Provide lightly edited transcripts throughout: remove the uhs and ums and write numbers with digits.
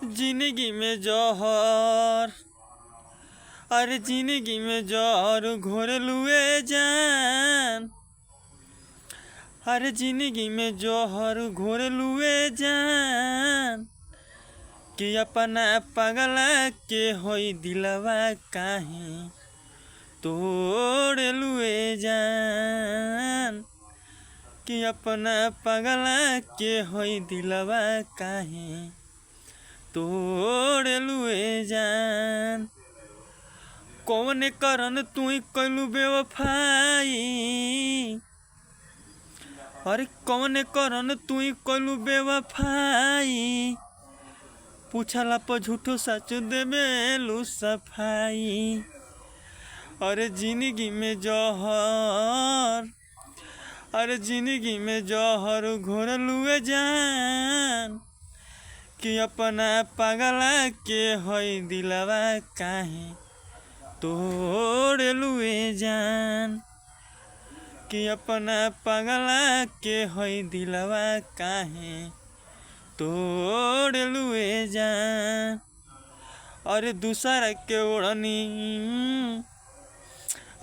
जिंदगी में जौहर, अरे जिंदगी में जौहर घोर लुए जान, अरे जिंदगी में जौहर घोर लुए जान, कि अपना पगल के होई दिलवा काहे तोड़ लुए जान, कि अपना पगल के होई दिलवा काहे तोड़ लुए जान। कौन करन तू कैलू बेवफाई, अरे कौन करन तू कैलू बेवफाई, पूछला पर झूठो सच देबेलू सफाई। अरे जिंदगी में जौहर, अरे जिंदगी में जौहर घोर लुए जान, कि अपना पगल के होई दिलवा काहे तोड़ लुए जान, कि अपना पगल के होई दिलवा काहे तोड़ लुए जान। अरे दूसरा के ओढ़नी,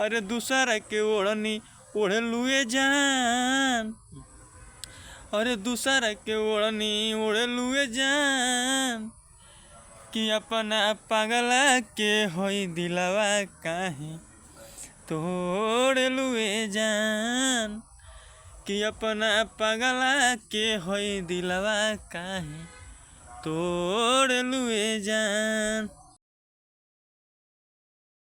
अरे दूसरा के ओढ़नी ओढ़ लुए जान, अरे दूसरा के ओढ़नी ओढ़ लुए जान, कि अपना पगल के होई दिलवा काहे तोड़ लुए जान, कि अपना पगल के होई दिलवा काहे तोड़ लुए जान।